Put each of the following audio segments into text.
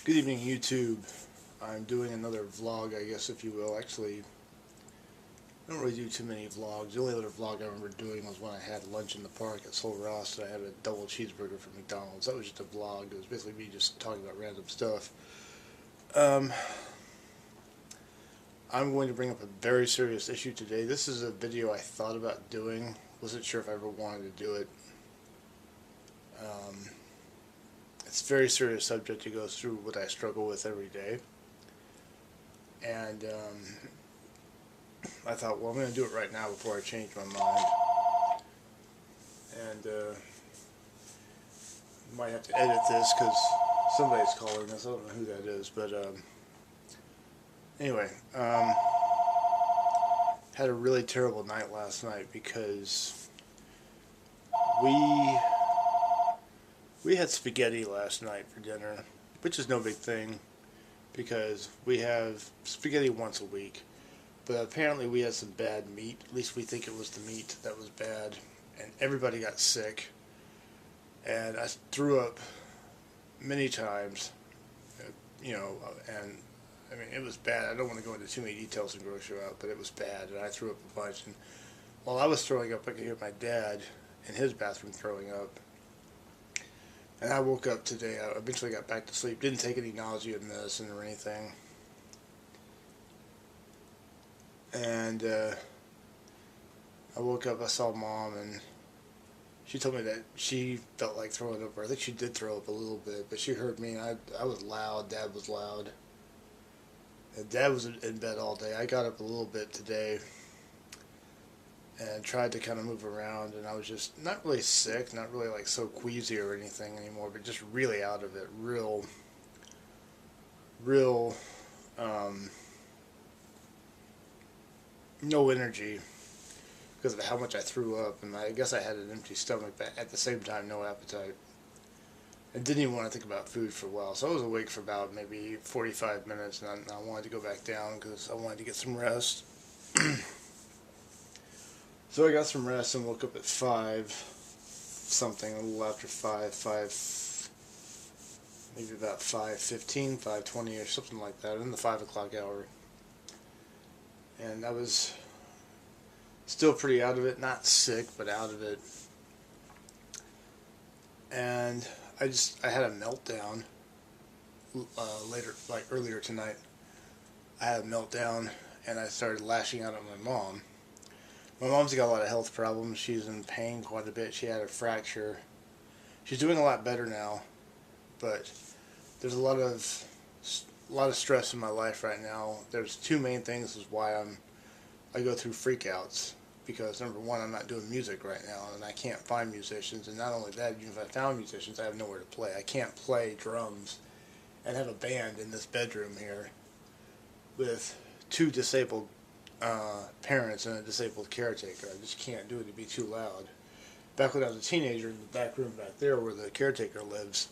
Good evening, YouTube. I'm doing another vlog, I guess, if you will. Actually, I don't really do too many vlogs. The only other vlog I remember doing was when I had lunch in the park at Soul Ross and I had a double cheeseburger from McDonald's. That was just a vlog. It was basically me just talking about random stuff. Um, I'm going to bring up a very serious issue today. This is a video I thought about doing. Wasn't sure if I ever wanted to do it. It's a very serious subject. It goes through what I struggle with every day. And I thought, well, I'm going to do it right now before I change my mind. And might have to edit this because somebody's calling us. I don't know who that is, but anyway, had a really terrible night last night because we had spaghetti last night for dinner, which is no big thing because we have spaghetti once a week. But apparently we had some bad meat. At least we think it was the meat that was bad. And everybody got sick. And I threw up many times. And I mean, it was bad. I don't want to go into too many details and gross you out, but it was bad. And I threw up a bunch. And while I was throwing up, I could hear my dad in his bathroom throwing up. And I woke up today. I eventually got back to sleep. Didn't take any nausea medicine or anything. And I woke up, I saw Mom, and she told me that she felt like throwing up, or I think she did throw up a little bit, but she heard me, and I was loud, Dad was loud. And Dad was in bed all day. I got up a little bit today and tried to kind of move around, and I was just not really sick, not really like so queasy or anything anymore, but just really out of it, real, no energy because of how much I threw up, and I guess I had an empty stomach, but at the same time no appetite. I didn't even want to think about food for a while, so I was awake for about maybe 45 minutes, and I wanted to go back down because I wanted to get some rest. So I got some rest and woke up at 5 something, a little after 5, maybe about 5:15, 5:20 or something like that, in the 5 o'clock hour. And I was still pretty out of it, not sick, but out of it. And I had a meltdown later, like earlier tonight. I had a meltdown and I started lashing out at my mom. My mom's got a lot of health problems. She's in pain quite a bit. She had a fracture. She's doing a lot better now, but there's a lot of stress in my life right now. There's two main things is why I go through freakouts, because number one, I'm not doing music right now and I can't find musicians, and not only that, even if I found musicians, I have nowhere to play. I can't play drums and have a band in this bedroom here with two disabled parents and a disabled caretaker. I just can't do it. It'd be too loud. Back when I was a teenager, in the back room back there where the caretaker lives,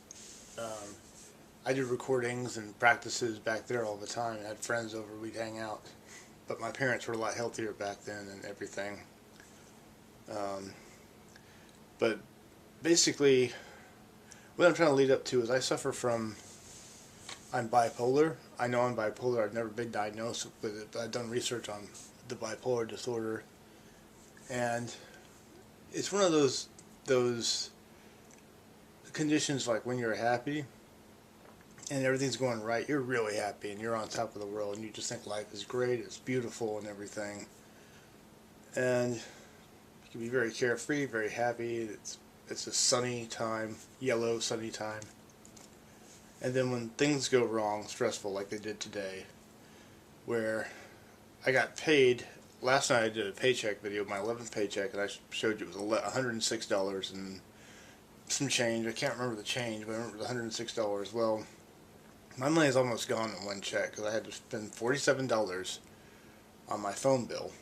I did recordings and practices back there all the time. I had friends over, we'd hang out. But my parents were a lot healthier back then and everything. But basically, what I'm trying to lead up to is I'm bipolar. I know I'm bipolar. I've never been diagnosed with it, but I've done research on the bipolar disorder. And it's one of those conditions like when you're happy and everything's going right, you're really happy and you're on top of the world and you just think life is great, it's beautiful and everything. And you can be very carefree, very happy. It's a sunny time, yellow sunny time. And then when things go wrong, stressful like they did today, where I got paid, last night I did a paycheck video, my 11th paycheck, and I showed you it was $106 and some change. I can't remember the change, but I remember it was $106. Well, my money is almost gone in one check because I had to spend $47 on my phone bill.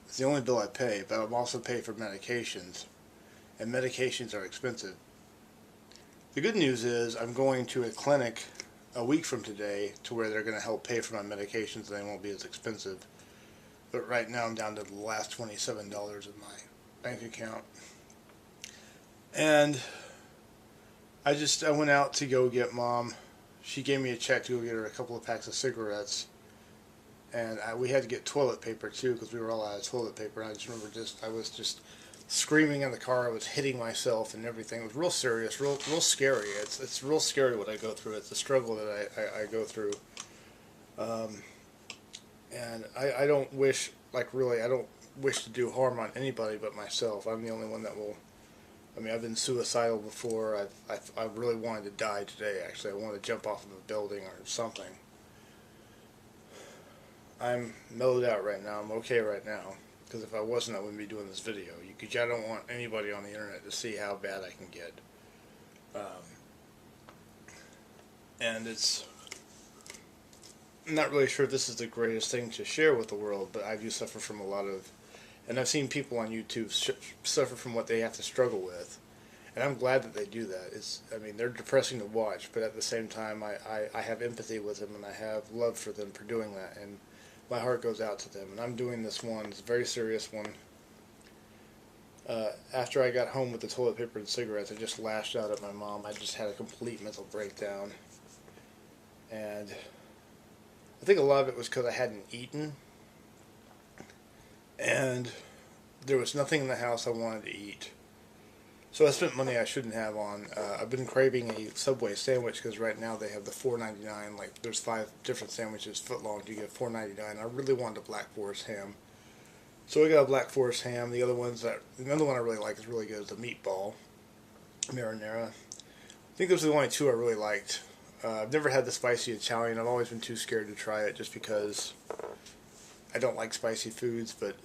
It's the only bill I pay, but I'm also paid for medications, and medications are expensive. The good news is I'm going to a clinic a week from today to where they're going to help pay for my medications and they won't be as expensive. But right now I'm down to the last $27 in my bank account. And I went out to go get Mom she gave me a check to go get her a couple of packs of cigarettes, and we had to get toilet paper too because we were all out of toilet paper. And I just remember I was just screaming in the car. I was hitting myself and everything. It was real serious, real scary. It's real scary what I go through. It's a struggle that I go through. And I don't wish, like really, I don't wish to do harm on anybody but myself. I'm the only one that will. I mean, I've been suicidal before. I really wanted to die today, actually. I wanted to jump off of a building or something. I'm mellowed out right now. I'm okay right now. Because if I wasn't, I wouldn't be doing this video. I don't want anybody on the internet to see how bad I can get. And I'm not really sure if this is the greatest thing to share with the world, but I do suffer from a lot of, and I've seen people on YouTube suffer from what they have to struggle with, and I'm glad that they do that. I mean, they're depressing to watch, but at the same time, I have empathy with them, and I have love for them for doing that, and my heart goes out to them. And I'm doing this one, it's a very serious one. After I got home with the toilet paper and cigarettes, I just lashed out at my mom. I just had a complete mental breakdown, and I think a lot of it was because I hadn't eaten, and there was nothing in the house I wanted to eat. So I spent money I shouldn't have on. I've been craving a Subway sandwich because right now they have the $4.99. Like there's 5 different sandwiches, foot long. You get $4.99. I really wanted a Black Forest ham, so I got a Black Forest ham. Another one I really like is really good. Is the meatball marinara. I think those are the only 2 I really liked. I've never had the spicy Italian. I've always been too scared to try it just because I don't like spicy foods, but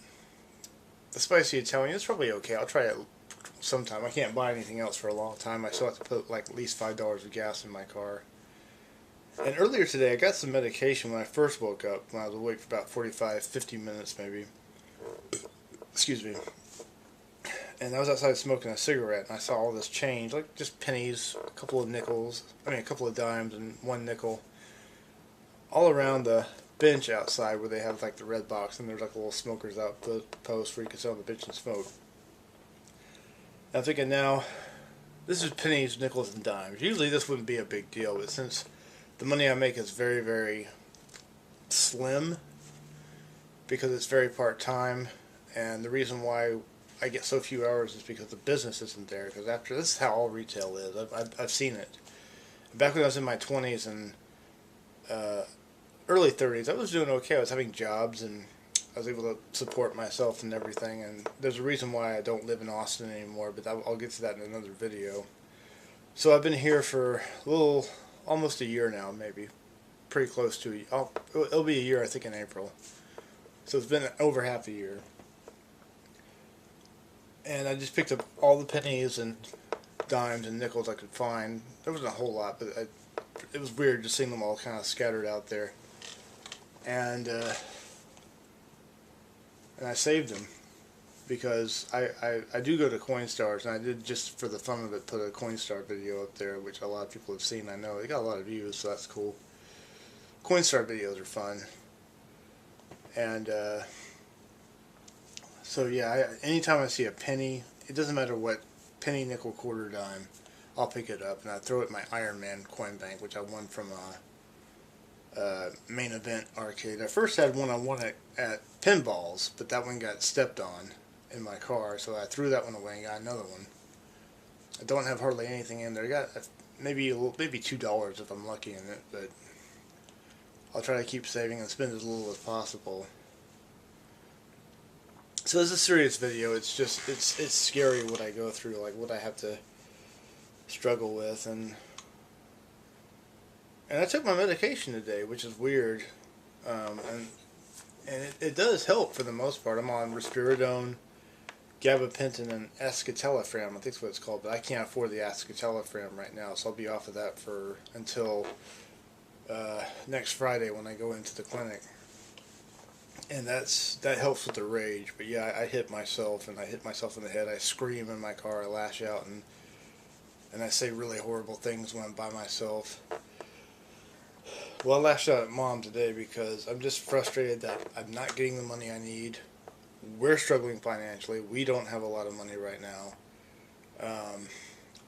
the spicy Italian is probably okay. I'll try it sometime. I can't buy anything else for a long time. I still have to put like at least $5 of gas in my car. And earlier today I got some medication when I first woke up, when I was awake for about 45-50 minutes maybe. Excuse me. And I was outside smoking a cigarette, and I saw all this change, like just pennies, a couple of nickels, a couple of dimes and 1 nickel, all around the bench outside where they have like the red box, and there's like a little smoker's outpost where you can sit on the bench and smoke. And I'm thinking now, this is pennies, nickels, and dimes. Usually this wouldn't be a big deal, but since the money I make is very, very slim, because it's very part-time, and the reason why I get so few hours is because the business isn't there. Because this is how all retail is. I've seen it. Back when I was in my 20s and early 30s, I was doing okay. I was having jobs and I was able to support myself and everything. And there's a reason why I don't live in Austin anymore, but I'll get to that in another video. So I've been here for almost a year now, maybe. Pretty close to it'll be a year, I think, in April. So it's been over half a year. And I just picked up all the pennies and dimes and nickels I could find. There wasn't a whole lot, but it was weird just seeing them all kind of scattered out there. And I saved them because I do go to Coinstars, and I did, just for the fun of it, put a Coinstar video up there, which a lot of people have seen. I know they got a lot of views, so that's cool. Coinstar videos are fun. And so yeah, anytime I see a penny, it doesn't matter what, penny, nickel, quarter, dime, I'll pick it up and I throw it in my Iron Man coin bank, which I won from a main event arcade. I first had one I won at pinballs, but that one got stepped on in my car, so I threw that one away and got another one. I don't have hardly anything in there. I got maybe $2 if I'm lucky in it, but I'll try to keep saving and spend as little as possible. So this is a serious video. It's just, it's scary what I go through, like what I have to struggle with, and I took my medication today, which is weird, and it does help for the most part. I'm on risperidone, gabapentin, and escitalopram, I think that's what it's called, but I can't afford the escitalopram right now, so I'll be off of that until next Friday when I go into the clinic. And that helps with the rage. But yeah, I hit myself, and I hit myself in the head. I scream in my car, I lash out, and I say really horrible things when I'm by myself. Well, I lashed out at Mom today because I'm just frustrated that I'm not getting the money I need. We're struggling financially. We don't have a lot of money right now.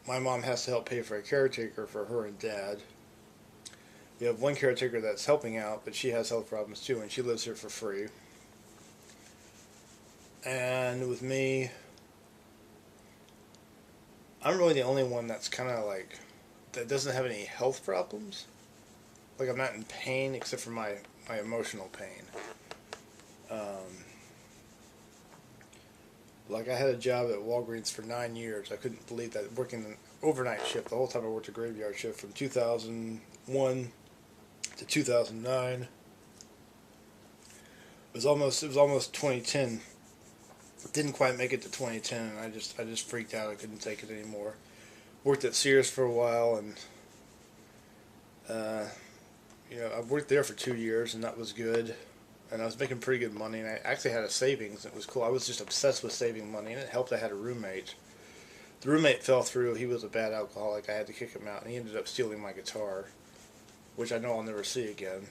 My mom has to help pay for a caretaker for her and Dad. We have one caretaker that's helping out, but she has health problems too, and she lives here for free. And with me, I'm really the only one that's kind of like, that doesn't have any health problems. Like, I'm not in pain except for my emotional pain. Like, I had a job at Walgreens for 9 years. I couldn't believe that, working an overnight shift. The whole time I worked a graveyard shift from 2001 to 2009. It was almost 2010. Didn't quite make it to 2010, and I just freaked out. I couldn't take it anymore. Worked at Sears for a while, and I worked there for 2 years, and that was good. And I was making pretty good money, and I actually had a savings. It was cool. I was just obsessed with saving money, and it helped. I had a roommate. The roommate fell through. He was a bad alcoholic. I had to kick him out, and he ended up stealing my guitar, which I know I'll never see again.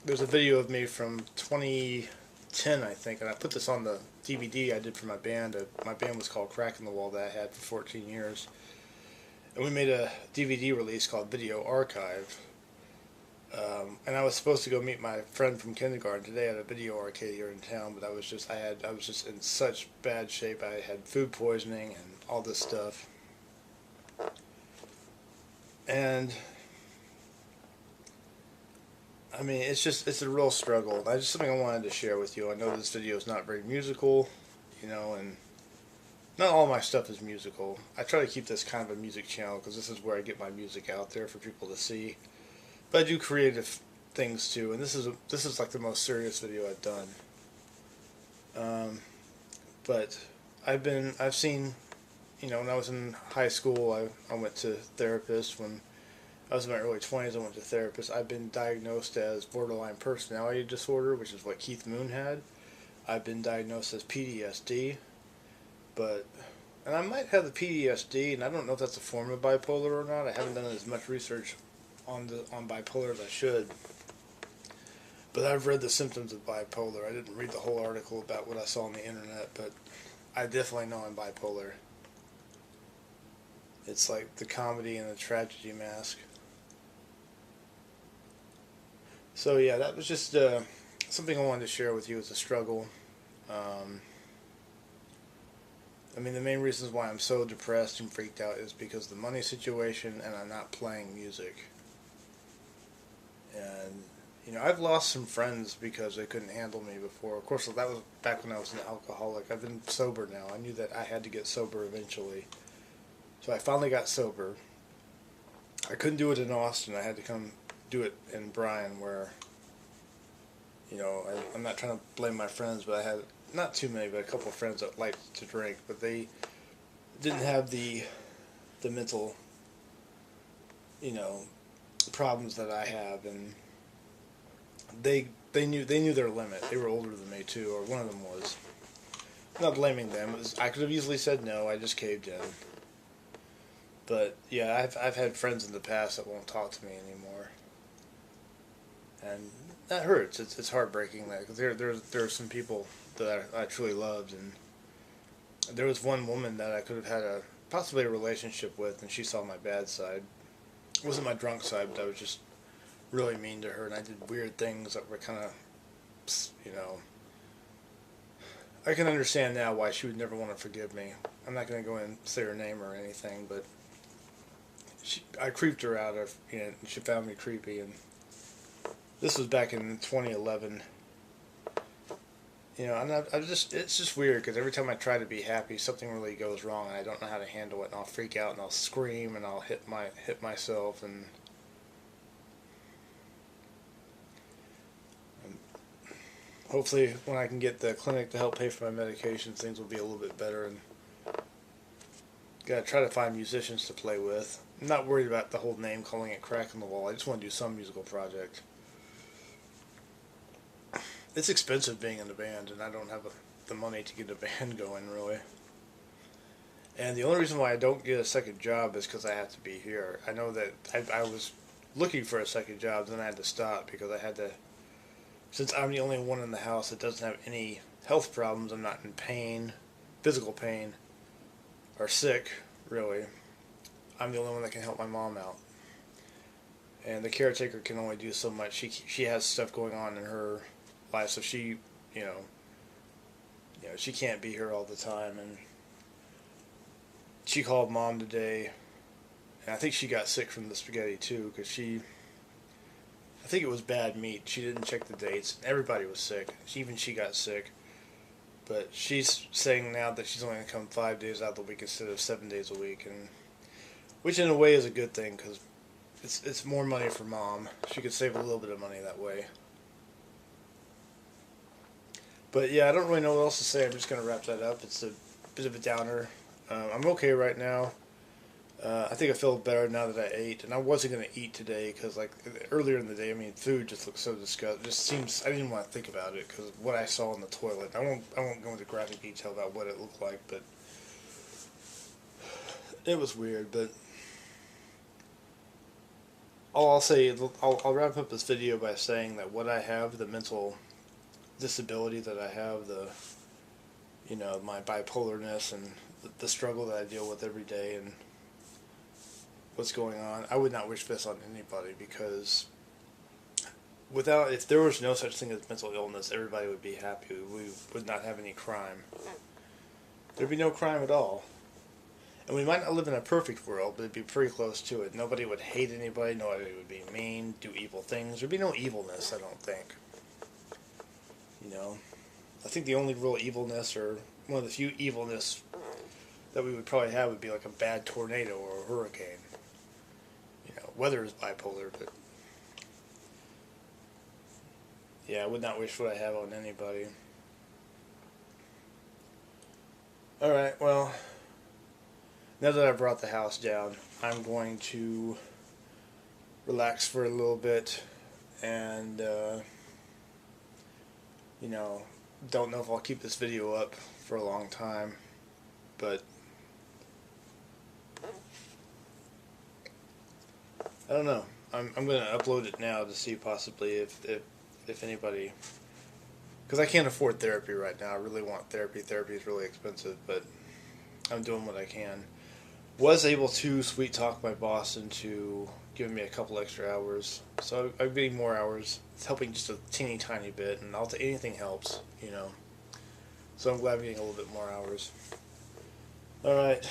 There's a video of me from 2010, I think, and I put this on the DVD I did for my band. My band was called Crack in the Wall, that I had for 14 years. And we made a DVD release called Video Archive. And I was supposed to go meet my friend from kindergarten today at a video arcade here in town, but I was just in such bad shape. I had food poisoning and all this stuff. And I mean, it's a real struggle. That's just something I wanted to share with you. I know this video is not very musical, and not all my stuff is musical. I try to keep this kind of a music channel because this is where I get my music out there for people to see. But I do creative things too, and this is like the most serious video I've done. But I've seen, when I was in high school, I went to therapists. When I was in my early 20s, I went to therapists. I've been diagnosed as borderline personality disorder, which is what Keith Moon had. I've been diagnosed as PTSD, and I might have the PTSD, and I don't know if that's a form of bipolar or not. I haven't done as much research on bipolar as I should. But I've read the symptoms of bipolar. I didn't read the whole article about what I saw on the internet, but I definitely know I'm bipolar. It's like the comedy and the tragedy mask. So yeah, that was just something I wanted to share with you as a struggle. I mean, the main reasons why I'm so depressed and freaked out is because of the money situation, and I'm not playing music. And, I've lost some friends because they couldn't handle me before. Of course, that was back when I was an alcoholic. I've been sober now. I knew that I had to get sober eventually. So I finally got sober. I couldn't do it in Austin. I had to come do it in Bryan, where, I'm not trying to blame my friends, but I had not too many, but a couple of friends that liked to drink, but they didn't have the mental, problems that I have, and they knew their limit. They were older than me too, or one of them was. I'm not blaming them. I could have easily said no. I just caved in. But yeah, I've had friends in the past that won't talk to me anymore, and that hurts. It's heartbreaking. That because there are some people that I truly loved, and there was one woman that I could have had possibly a relationship with, and she saw my bad side. It wasn't my drunk side, but I was just really mean to her, and I did weird things that were kind of, I can understand now why she would never want to forgive me. I'm not going to go in and say her name or anything, but I creeped her out of, and she found me creepy, and this was back in 2011. And it's just weird, because every time I try to be happy, something really goes wrong, and I don't know how to handle it, and I'll freak out, and I'll scream, and I'll hit myself, and hopefully when I can get the clinic to help pay for my medications, things will be a little bit better, and gotta try to find musicians to play with. I'm not worried about the whole name calling it Crack in the Wall. I just want to do some musical project. It's expensive being in a band, and I don't have the money to get a band going, really. And the only reason why I don't get a second job is because I have to be here. I know that I was looking for a second job, then I had to stop because I had to, since I'm the only one in the house that doesn't have any health problems, I'm not in pain, physical pain, or sick, really. I'm the only one that can help my mom out. and the caretaker can only do so much. She has stuff going on in her life, so she, you know, she can't be here all the time. And she called Mom today, and I think she got sick from the spaghetti too, because I think it was bad meat. She didn't check the dates. Everybody was sick. Even she got sick. But she's saying now that she's only going to come 5 days out of the week instead of 7 days a week, and which in a way is a good thing, because it's more money for Mom. She could save a little bit of money that way. But yeah, I don't really know what else to say. I'm just going to wrap that up. It's a bit of a downer. I'm okay right now. I think I feel better now that I ate, and I wasn't going to eat today because, like, earlier in the day, I mean, food just looked so disgusting. Just seems, I didn't even want to think about it because what I saw in the toilet. I won't go into graphic detail about what it looked like, but it was weird. But all I'll say, I'll wrap up this video by saying that what I have, the mental disability that I have, my bipolarness and the struggle that I deal with every day, and what's going on, I would not wish this on anybody, because if there was no such thing as mental illness, everybody would be happy. We would not have any crime. There'd be no crime at all. And we might not live in a perfect world, but it'd be pretty close to it. Nobody would hate anybody, nobody would be mean, do evil things. There'd be no evilness, I don't think. I think the only real evilness, or one of the few evilness that we would probably have, would be like a bad tornado or a hurricane. Weather is bipolar, but yeah, I would not wish what I have on anybody. Alright, well, now that I've brought the house down, I'm going to relax for a little bit, and don't know if I'll keep this video up for a long time, but I don't know. I'm going to upload it now to see possibly if anybody, because I can't afford therapy right now. I really want therapy. Therapy is really expensive, but I'm doing what I can. Was able to sweet talk my boss into giving me a couple extra hours, so I'm getting more hours. It's helping just a teeny tiny bit, and anything helps, So I'm glad I'm getting a little bit more hours. Alright.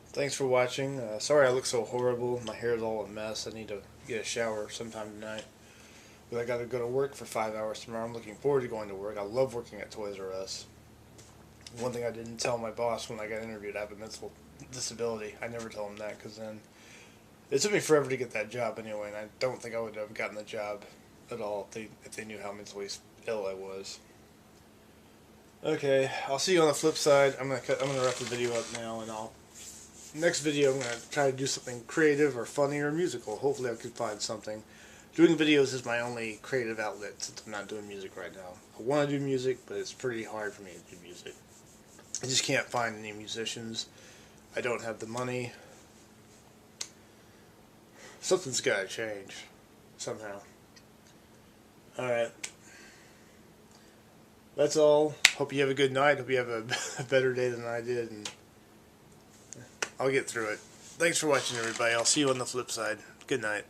Thanks for watching. Sorry I look so horrible. My hair is all a mess. I need to get a shower sometime tonight. But I got to go to work for 5 hours tomorrow. I'm looking forward to going to work. I love working at Toys R Us. One thing I didn't tell my boss when I got interviewed, I have a mental disability. I never tell him that, because then it took me forever to get that job anyway, and I don't think I would have gotten the job at all if they knew how mentally ill I was. Okay, I'll see you on the flip side. I'm gonna wrap the video up now, and next video I'm gonna try to do something creative or funny or musical. Hopefully I can find something. Doing videos is my only creative outlet since I'm not doing music right now. I want to do music, but it's pretty hard for me to do music. I just can't find any musicians. I don't have the money. Something's gotta change somehow. Alright. That's all. Hope you have a good night. Hope you have a better day than I did, and I'll get through it. Thanks for watching, everybody. I'll see you on the flip side. Good night.